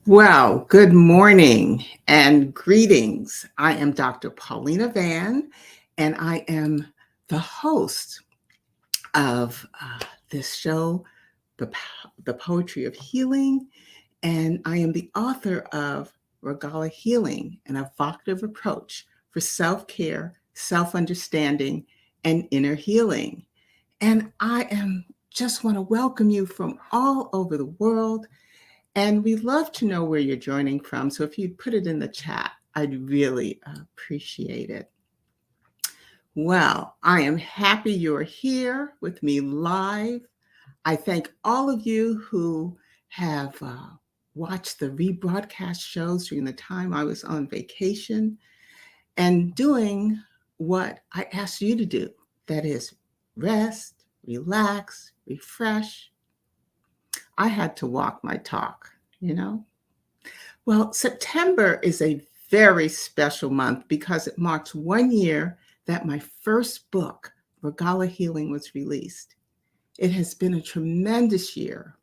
Well, good morning and greetings. I am Dr. Paulina and I am the host of this show, the Poetry of Healing, and I am the author of Regala Healing, an evocative approach for self-care, self-understanding, and inner healing. And I am just want to welcome you from all over the world. And we'd love to know where you're joining from. So if you'd put it in the chat, I'd really appreciate it. Well, I am happy you're here with me live. I thank all of you who have watched the rebroadcast shows during the time I was on vacation and doing what I asked you to do. That is rest, relax, refresh. I had to walk my talk, you know. Well, September is a very special month because it marks 1 year that my first book, Regala Healing, was released. It has been a tremendous year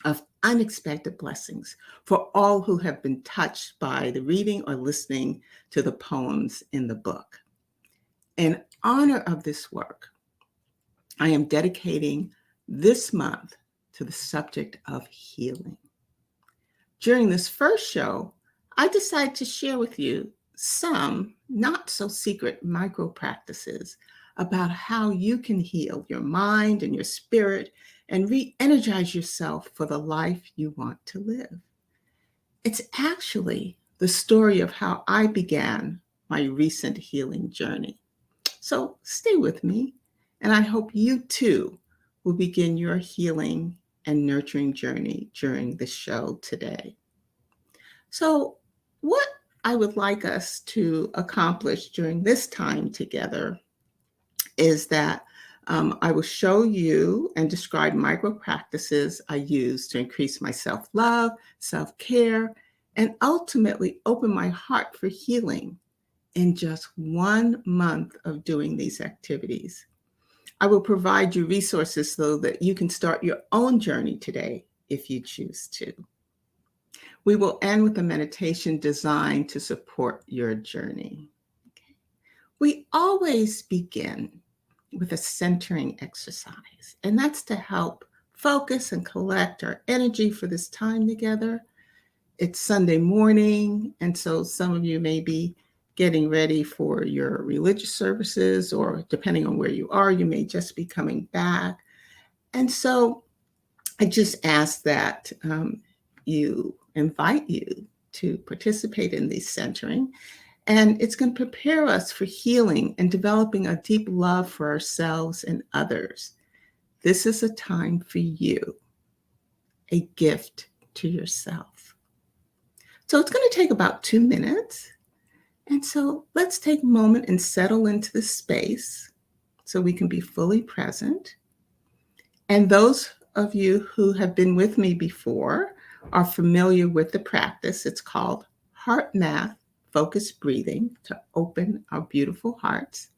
of unexpected blessings for all who have been touched by the reading or listening to the poems in the book. In honor of this work, I am dedicating this month to the subject of healing. During this first show, I decided to share with you some not so secret micro practices about how you can heal your mind and your spirit and re-energize yourself for the life you want to live. It's actually the story of how I began my recent healing journey. So stay with me, and I hope you too will begin your healing and nurturing journey during the show today. So, what I would like us to accomplish during this time together is that I will show you and describe micro practices I use to increase my self love, self care, and ultimately open my heart for healing in just 1 month of doing these activities. I will provide you resources so that you can start your own journey today if you choose to. We will end with a meditation designed to support your journey. Okay. We always begin with a centering exercise, and that's to help focus and collect our energy for this time together. It's Sunday morning, and so some of you may be getting ready for your religious services, or depending on where you are, you may just be coming back. And so I just ask that you invite you to participate in these centering. And it's going to prepare us for healing and developing a deep love for ourselves and others. This is a time for you, a gift to yourself. So it's going to take about 2 minutes. And so let's take a moment and settle into the space so we can be fully present. And those of you who have been with me before are familiar with the practice. It's called heart math focused breathing to open our beautiful hearts.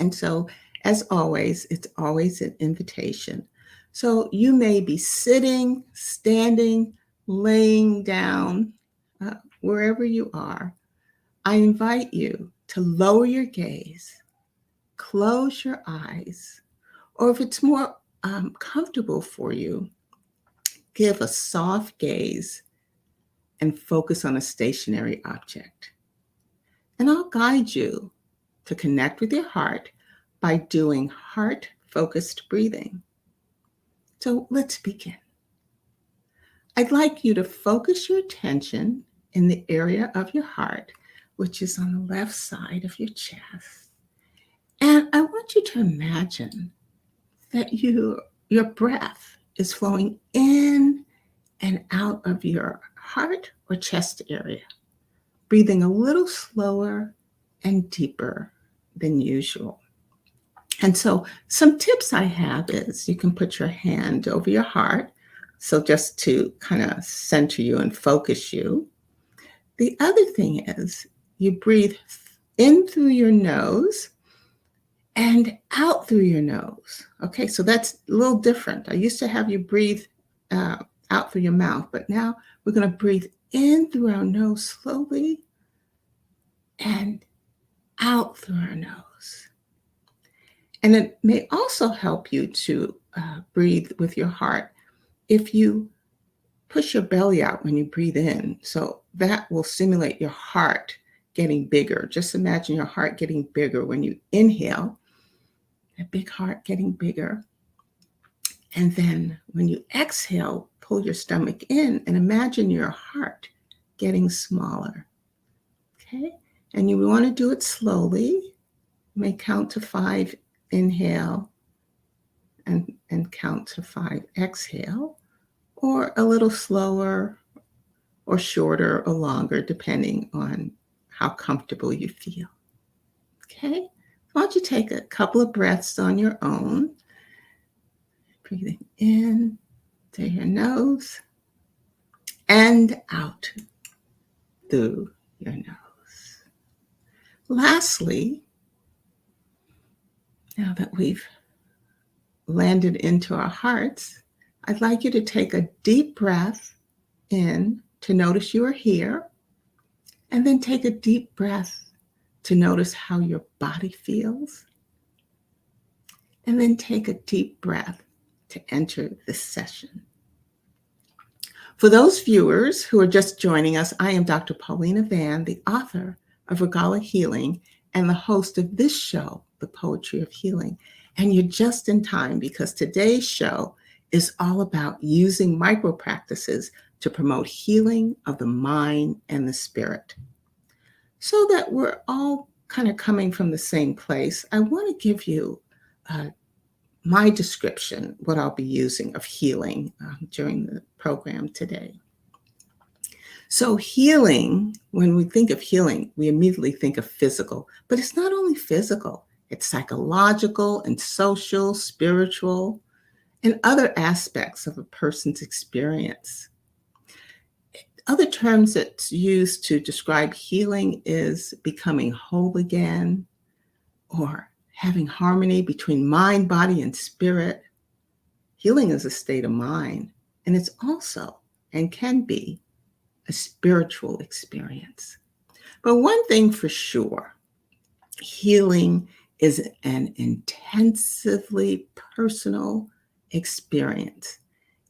And so, as always, it's always an invitation. So you may be sitting, standing, laying down, wherever you are. I invite you to lower your gaze, close your eyes, or if it's more comfortable for you, give a soft gaze and focus on a stationary object. And I'll guide you to connect with your heart by doing heart-focused breathing. So let's begin. I'd like you to focus your attention in the area of your heart, which is on the left side of your chest. And I want you to imagine that your breath is flowing in and out of your heart or chest area, breathing a little slower and deeper than usual. And so some tips I have is you can put your hand over your heart, so just to kind of center you and focus you. The other thing is you breathe in through your nose and out through your nose. Okay, so that's a little different. I used to have you breathe out through your mouth. But now we're going to breathe in through our nose slowly and out through our nose. And it may also help you to breathe with your heart if you push your belly out when you breathe in. So that will simulate your heart getting bigger. Just imagine your heart getting bigger when you inhale, that big heart getting bigger. And then when you exhale, pull your stomach in and imagine your heart getting smaller. Okay? And you want to do it slowly. You may count to 5, inhale, and count to 5, exhale, or a little slower or shorter or longer, depending on how comfortable you feel. Okay? Why don't you take a couple of breaths on your own, breathing in through your nose and out through your nose. Lastly, now that we've landed into our hearts, I'd like you to take a deep breath in to notice you are here, and then take a deep breath to notice how your body feels, and then take a deep breath to enter this session. For those viewers who are just joining us, I am Dr. Paulina Van, the author of Regala Healing and the host of this show, The Poetry of Healing. And you're just in time because today's show is all about using micro practices to promote healing of the mind and the spirit. So that we're all kind of coming from the same place, I want to give you my description, what I'll be using of healing during the program today. So healing, when we think of healing, we immediately think of physical, but it's not only physical, it's psychological and social, spiritual, and other aspects of a person's experience. Other terms that's used to describe healing is becoming whole again, or having harmony between mind, body, and spirit. Healing is a state of mind, and it's also and can be a spiritual experience. But one thing for sure, healing is an intensively personal experience.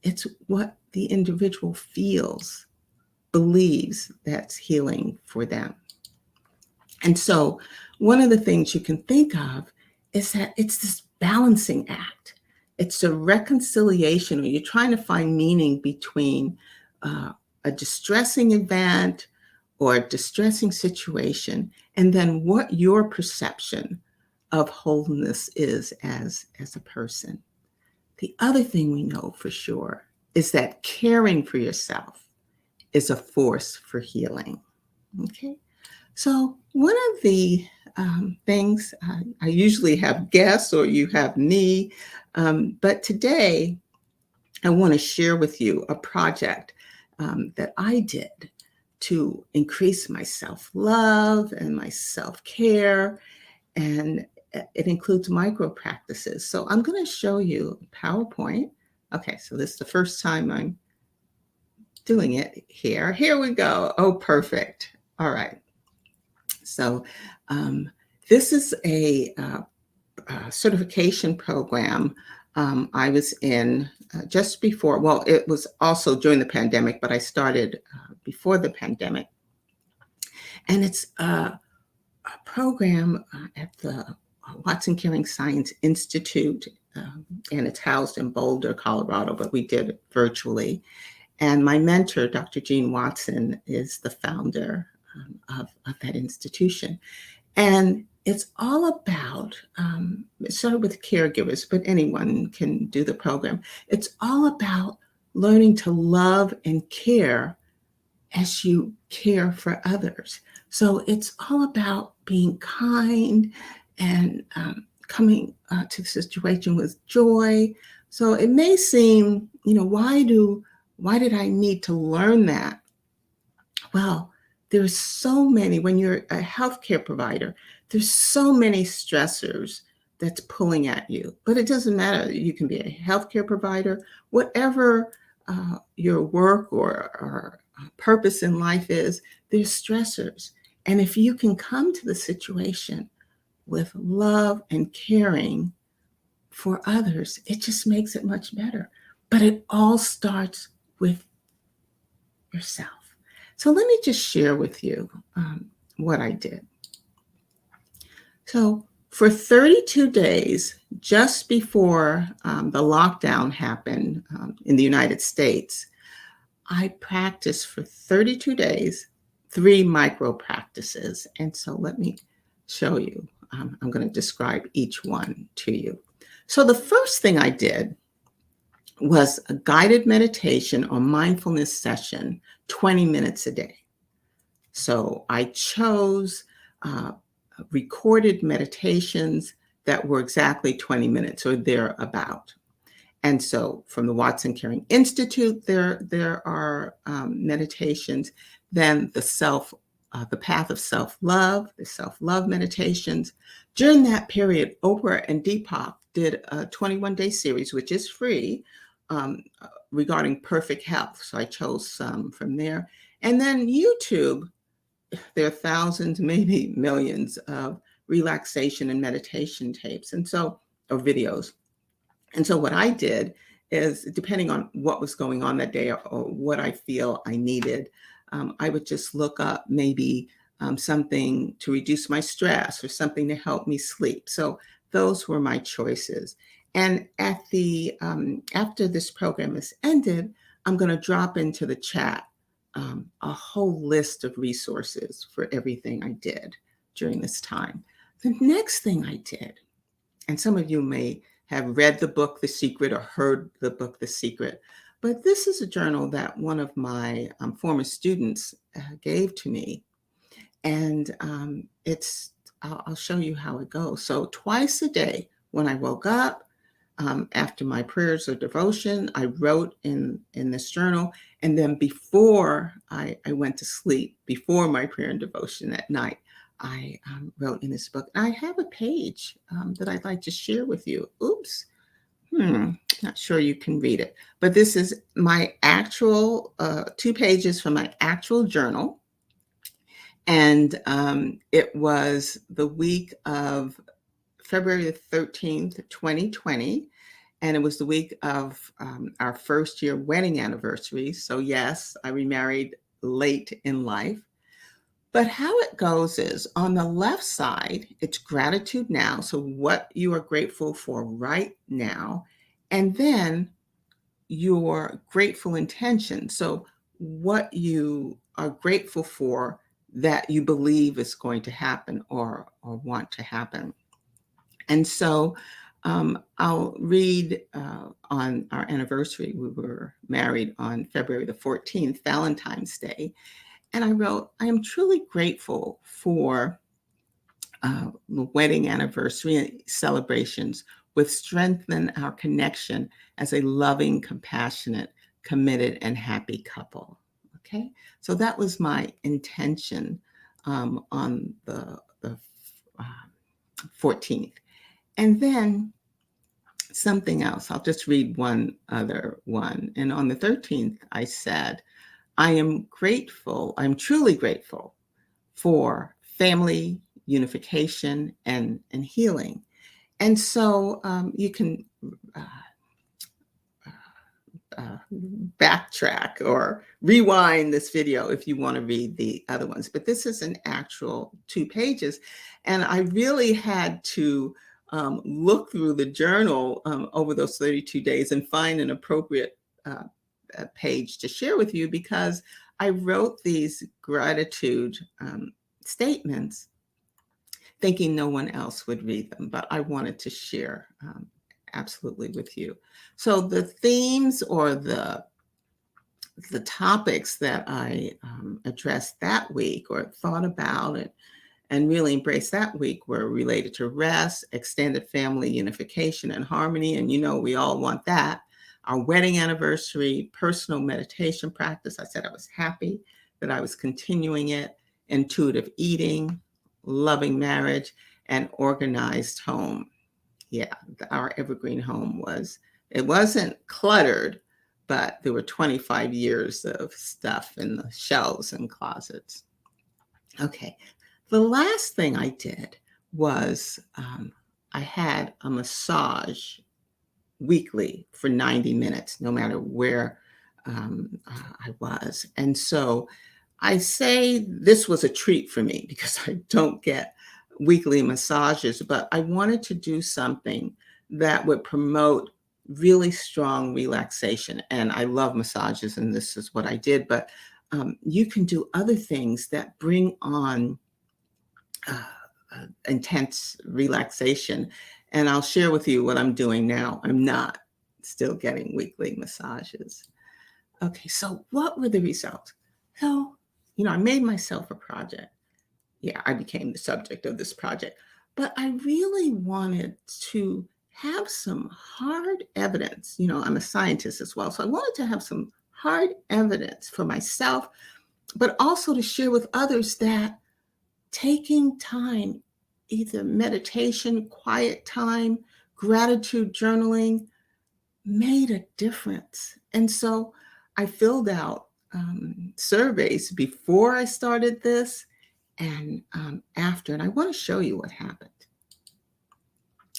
It's what the individual feels, believes that's healing for them. And so one of the things you can think of is that it's this balancing act. It's a reconciliation, or you're trying to find meaning between a distressing event or a distressing situation, and then what your perception of wholeness is as a person. The other thing we know for sure is that caring for yourself is a force for healing. Okay, so one of the things I usually have guests or you have me, but today I want to share with you a project that I did to increase my self-love and my self-care, and it includes micro practices. So I'm going to show you a PowerPoint. Okay, so this is the first time I'm doing it here. Here we go. Oh, perfect. All right. So this is a certification program I was in just before, well, it was also during the pandemic, but I started before the pandemic. And it's a program at the Watson Caring Science Institute, and it's housed in Boulder, Colorado, but we did it virtually. And my mentor, Dr. Jean Watson, is the founder of that institution. And it's all about, it started with caregivers, but anyone can do the program. It's all about learning to love and care as you care for others. So it's all about being kind and coming to the situation with joy. So it may seem, why did I need to learn that? Well, there's so many, when you're a healthcare provider, there's so many stressors that's pulling at you. But it doesn't matter. You can be a healthcare provider, whatever your work or purpose in life is, there's stressors. And if you can come to the situation with love and caring for others, it just makes it much better. But it all starts with yourself. So let me just share with you what I did. So for 32 days, just before the lockdown happened in the United States, I practiced for 32 days, 3 micro practices. And so let me show you. I'm going to describe each one to you. So the first thing I did was a guided meditation or mindfulness session, 20 minutes a day. So I chose recorded meditations that were exactly 20 minutes or thereabout. And so from the Watson Caring Institute, there are meditations. Then the path of self-love, the self-love meditations. During that period, Oprah and Deepak did a 21-day series, which is free, regarding perfect health. So I chose some from there. And then YouTube, there are thousands, maybe millions of relaxation and meditation tapes, or videos. And so what I did is, depending on what was going on that day or what I feel I needed, I would just look up maybe something to reduce my stress or something to help me sleep. So those were my choices. And after this program is ended, I'm going to drop into the chat a whole list of resources for everything I did during this time. The next thing I did, and some of you may have read the book, The Secret, or heard the book, The Secret, but this is a journal that one of my former students gave to me. And I'll show you how it goes. So twice a day when I woke up, after my prayers or devotion, I wrote in this journal. And then before I went to sleep, before my prayer and devotion at night, I wrote in this book. I have a page that I'd like to share with you. Oops. Not sure you can read it. But this is my actual 2 pages from my actual journal. And it was the week of February the 13th, 2020. And it was the week of our first year wedding anniversary. So yes, I remarried late in life. But how it goes is, on the left side, it's gratitude now. So what you are grateful for right now. And then your grateful intention. So what you are grateful for that you believe is going to happen or want to happen. And so I'll read on our anniversary. We were married on February the 14th, Valentine's Day. And I wrote, I am truly grateful for the wedding anniversary celebrations, which strengthen our connection as a loving, compassionate, committed, and happy couple. Okay, so that was my intention on the 14th. And then something else, I'll just read one other one. And on the 13th, I said, I'm truly grateful for family unification and healing. And so you can backtrack or rewind this video if you want to read the other ones. But this is an actual 2 pages. And I really had to look through the journal over those 32 days and find an appropriate page to share with you, because I wrote these gratitude statements thinking no one else would read them, but I wanted to share absolutely with you. So the themes or the topics that I addressed that week or thought about and really embraced that week were related to rest, extended family unification and harmony. And we all want that. Our wedding anniversary, personal meditation practice. I said I was happy that I was continuing it. Intuitive eating, loving marriage, and organized home. Yeah, our evergreen home wasn't cluttered, but there were 25 years of stuff in the shelves and closets. Okay. The last thing I did was I had a massage weekly for 90 minutes, no matter where I was. And so I say this was a treat for me because I don't get weekly massages, but I wanted to do something that would promote really strong relaxation. And I love massages, and this is what I did. But you can do other things that bring on intense relaxation. And I'll share with you what I'm doing now. I'm not still getting weekly massages. Okay, so what were the results? So, I made myself a project. Yeah, I became the subject of this project, but I really wanted to have some hard evidence. I'm a scientist as well. So I wanted to have some hard evidence for myself, but also to share with others that taking time, either meditation, quiet time, gratitude journaling, made a difference. And so I filled out surveys before I started this and after. And I want to show you what happened.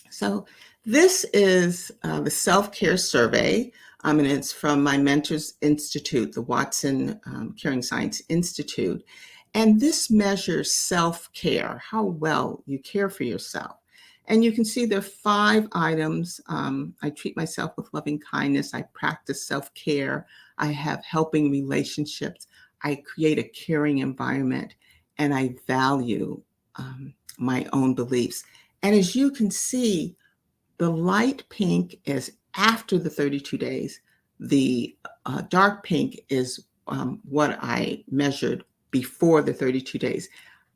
So this is the self-care survey, and it's from my Mentors Institute, the Watson Caring Science Institute. And this measures self-care, how well you care for yourself. And you can see there are 5 items. I treat myself with loving kindness. I practice self-care. I have helping relationships. I create a caring environment. And I value my own beliefs. And as you can see, the light pink is after the 32 days. The dark pink is what I measured before the 32 days.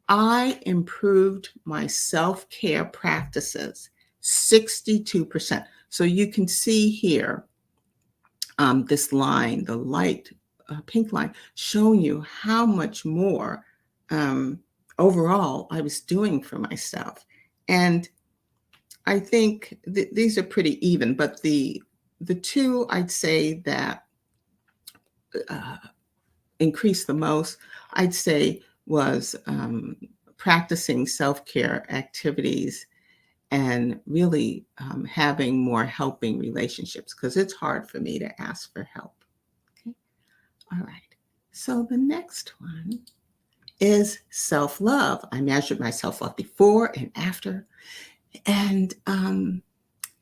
I improved my self-care practices 62%. So you can see here this line, the light pink line, showing you how much more overall I was doing for myself. And I think these are pretty even, but the two I'd say that increased the most, I'd say, was practicing self-care activities and really having more helping relationships, because it's hard for me to ask for help. Okay. All right. So the next one is self-love. I measured my self-love before and after. And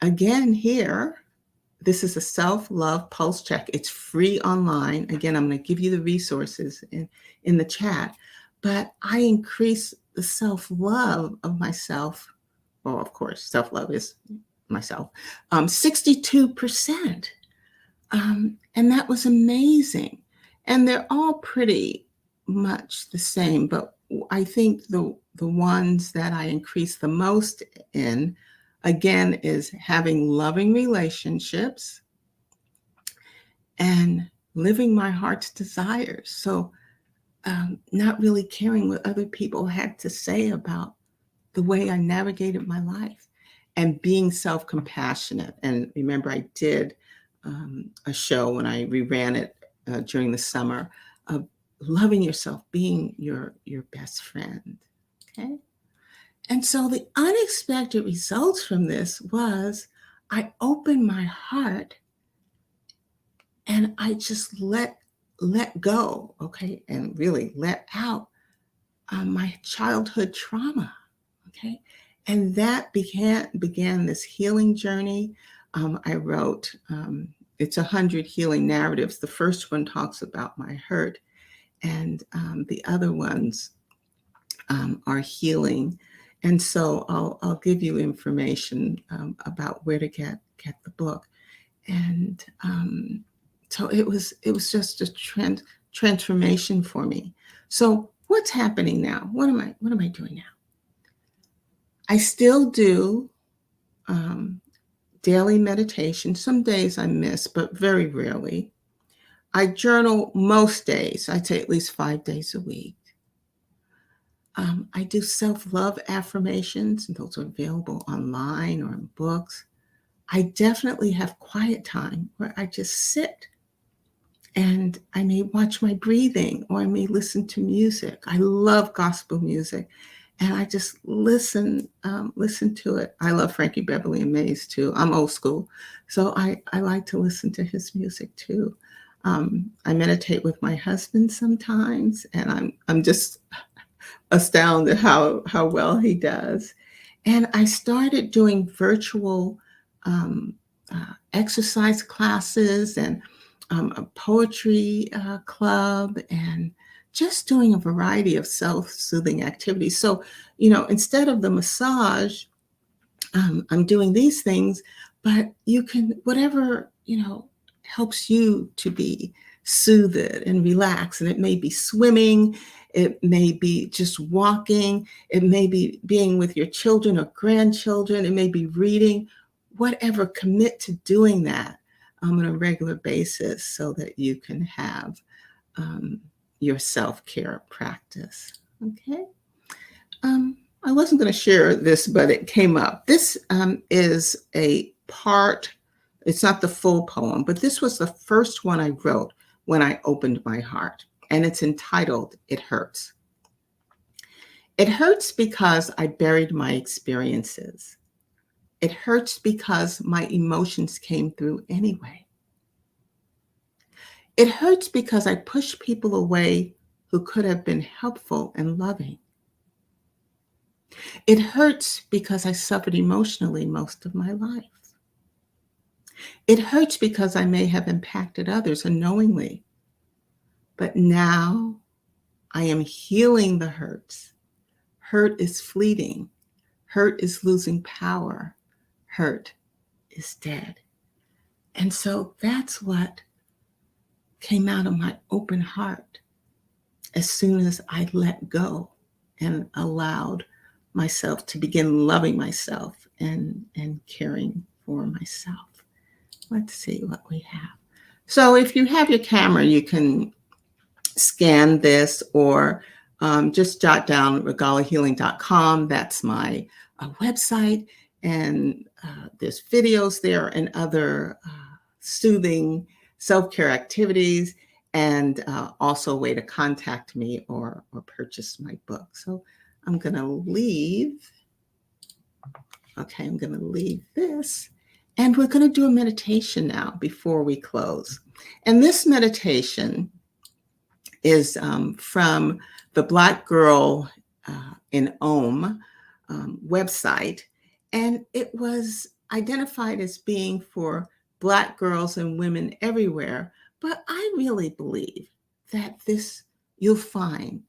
again, here, this is a self-love pulse check. It's free online. Again, I'm going to give you the resources in the chat. But I increase the self-love of myself. Well, of course, self-love is myself. 62%. And that was amazing. And they're all pretty much the same. But I think the ones that I increase the most in, again, is having loving relationships and living my heart's desires. So not really caring what other people had to say about the way I navigated my life, and being self-compassionate. And remember, I did a show when I reran it during the summer of loving yourself, being your best friend. Okay. And so the unexpected results from this was I opened my heart and I just let go, okay, and really let out my childhood trauma, okay, and that began this healing journey. I wrote it's 100 healing narratives. The first one talks about my hurt, and the other ones are healing. And so I'll give you information about where to get the book. And so it was just a transformation for me. So what's happening now? What am I doing now? I still do daily meditation. Some days I miss, but very rarely. I journal most days. I'd say at least 5 days a week. I do self-love affirmations, and those are available online or in books. I definitely have quiet time where I just sit And I may watch my breathing, or I may listen to music. I love gospel music, and I just listen to it. I love Frankie Beverly and Mays too. I'm old school, so I like to listen to his music too. I meditate with my husband sometimes, and I'm just astounded how well he does. And I started doing virtual exercise classes, and a poetry club, and just doing a variety of self-soothing activities. So, instead of the massage, I'm doing these things, but you can, whatever, helps you to be soothed and relaxed. And it may be swimming, it may be just walking, it may be being with your children or grandchildren, it may be reading, whatever. Commit to doing that on a regular basis so that you can have um, your self-care practice. Okay. I wasn't going to share this, but it came up. This is a part, it's not the full poem, but this was the first one I wrote when I opened my heart. And it's entitled, It Hurts. It hurts because I buried my experiences. It hurts because my emotions came through anyway. It hurts because I pushed people away who could have been helpful and loving. It hurts because I suffered emotionally most of my life. It hurts because I may have impacted others unknowingly. But now I am healing the hurts. Hurt is fleeting. Hurt is losing power. Hurt is dead. And so that's what came out of my open heart as soon as I let go and allowed myself to begin loving myself and caring for myself. Let's see what we have. So if you have your camera, you can scan this, or just jot down regalahealing.com. That's my website. And there's videos there and other soothing self-care activities, and also a way to contact me or purchase my book. So I'm going to leave. Okay, I'm going to leave this. And we're going to do a meditation now before we close. And this meditation is from the Black Girl in Om website. And it was identified as being for Black girls and women everywhere. But I really believe that you'll find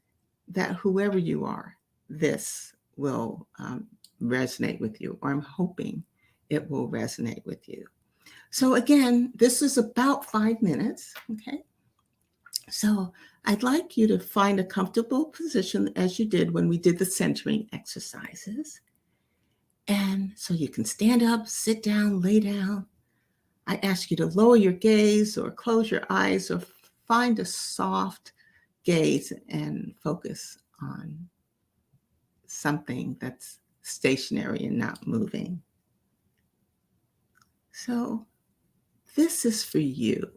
that whoever you are, this will resonate with you, or I'm hoping it will resonate with you. So again, this is about 5 minutes, okay? So I'd like you to find a comfortable position as you did when we did the centering exercises. And so you can stand up, sit down, lay down. I ask you to lower your gaze or close your eyes, or find a soft gaze and focus on something that's stationary and not moving. So this is for you.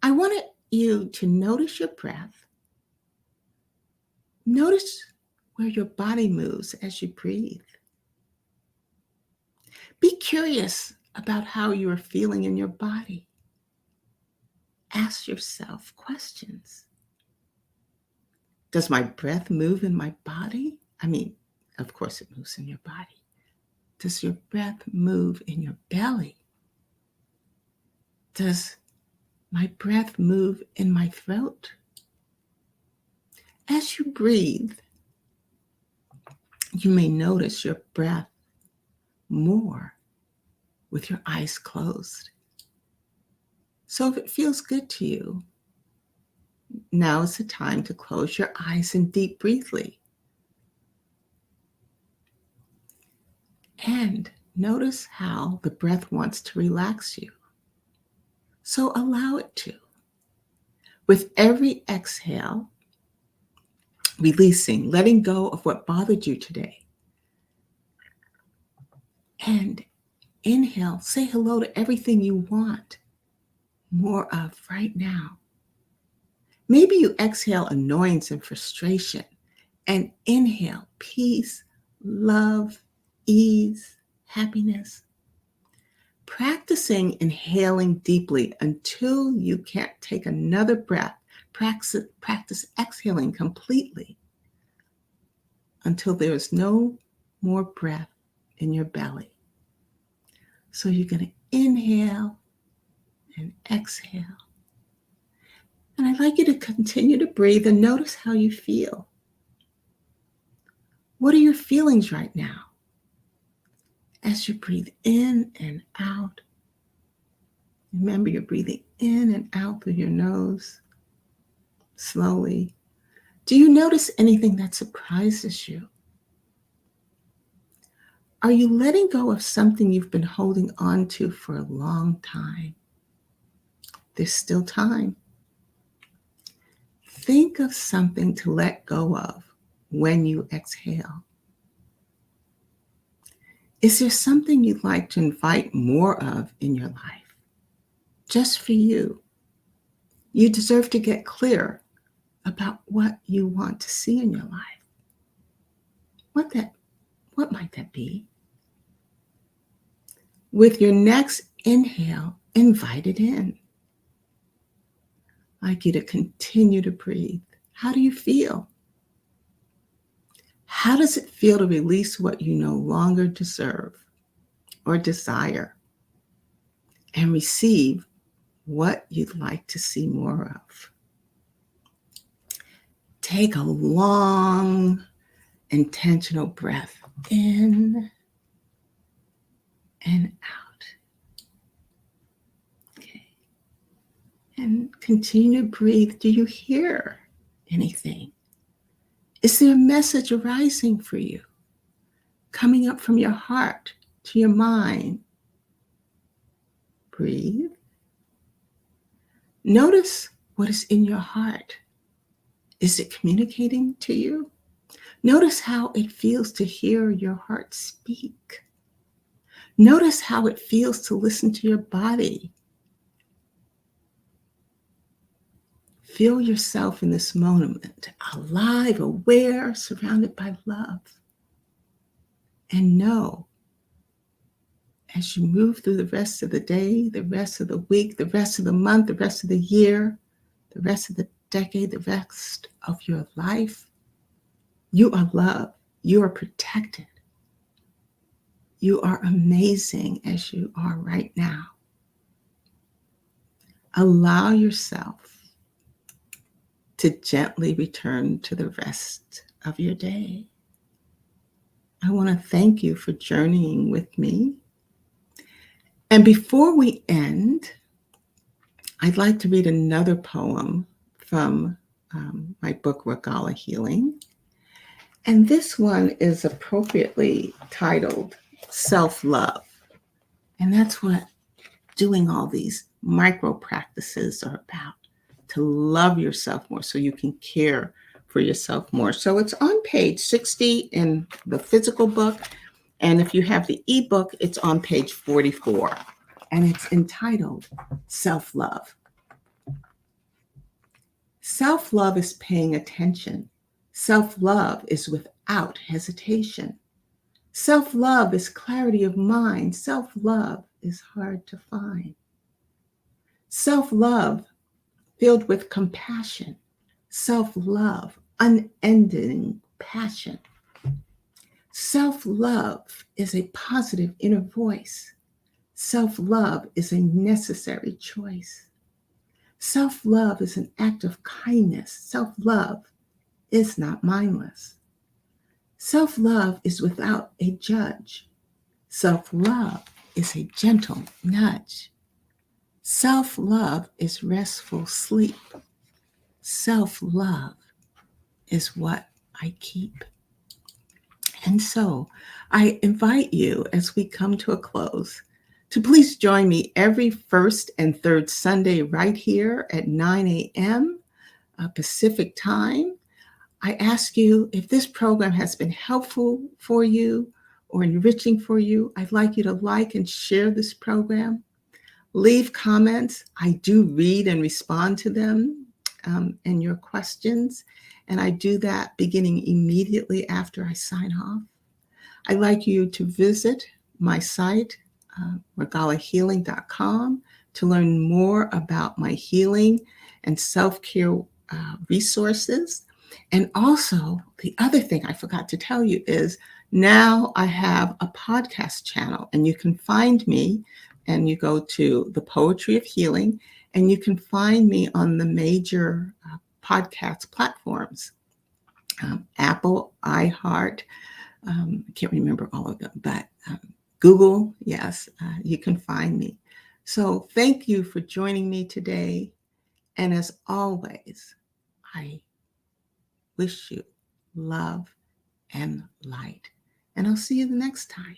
I wanted you to notice your breath. Notice where your body moves as you breathe. Be curious about how you are feeling in your body. Ask yourself questions. Does my breath move in my body? I mean, of course it moves in your body. Does your breath move in your belly? Does my breath move in my throat? As you breathe, you may notice your breath more with your eyes closed. So if it feels good to you, now is the time to close your eyes and deep briefly. And notice how the breath wants to relax you. So allow it to. With every exhale, releasing, letting go of what bothered you today. And inhale, say hello to everything you want. more of right now. Maybe you exhale annoyance and frustration and inhale peace, love, ease, happiness. Practicing inhaling deeply until you can't take another breath. Practice exhaling completely until there is no more breath in your belly. So you're going to inhale and exhale. And I'd like you to continue to breathe and notice how you feel. What are your feelings right now? As you breathe in and out, remember you're breathing in and out through your nose slowly. Do you notice anything that surprises you? Are you letting go of something you've been holding on to for a long time? There's still time. Think of something to let go of when you exhale. Is there something you'd like to invite more of in your life? Just for you. You deserve to get clear about what you want to see in your life. What might that be? With your next inhale, invite it in. I'd like you to continue to breathe. How do you feel? How does it feel to release what you no longer deserve or desire and receive what you'd like to see more of? Take a long, intentional breath in and out. Okay. And continue to breathe. Do you hear anything? Is there a message arising for you, coming up from your heart to your mind? Breathe. Notice what is in your heart. Is it communicating to you? Notice how it feels to hear your heart speak. Notice how it feels to listen to your body. Feel yourself in this moment, alive, aware, surrounded by love. And know, as you move through the rest of the day, the rest of the week, the rest of the month, the rest of the year, the rest of the decade, the rest of your life, you are loved. You are protected. You are amazing as you are right now. Allow yourself to gently return to the rest of your day. I want to thank you for journeying with me. And before we end, I'd like to read another poem from my book, Regala Healing. And this one is appropriately titled Self-Love. And that's what doing all these micro practices are about, to love yourself more so you can care for yourself more. So it's on page 60 in the physical book. And if you have the ebook, it's on page 44. And it's entitled Self-Love. Self-love is paying attention. Self-love is without hesitation. Self-love is clarity of mind. Self-love is hard to find. Self-love filled with compassion. Self-love, unending passion. Self-love is a positive inner voice. Self-love is a necessary choice. Self-love is an act of kindness. Self-love is not mindless. Self-love is without a judge. Self-love is a gentle nudge. Self-love is restful sleep. Self-love is what I keep. And so I invite you, as we come to a close, to please join me every first and third Sunday right here at 9 a.m. Pacific time. I ask you, if this program has been helpful for you or enriching for you, I'd like you to like and share this program. Leave comments. I do read and respond to them and your questions. And I do that beginning immediately after I sign off. I'd like you to visit my site, regalahealing.com, to learn more about my healing and self-care resources. And also, the other thing I forgot to tell you is now I have a podcast channel, and you can find me, and you go to the Poetry of Healing, and you can find me on the major podcast platforms, Apple, iHeart, I can't remember all of them, but Google, yes, you can find me. So thank you for joining me today. And as always, I wish you love and light. And I'll see you the next time.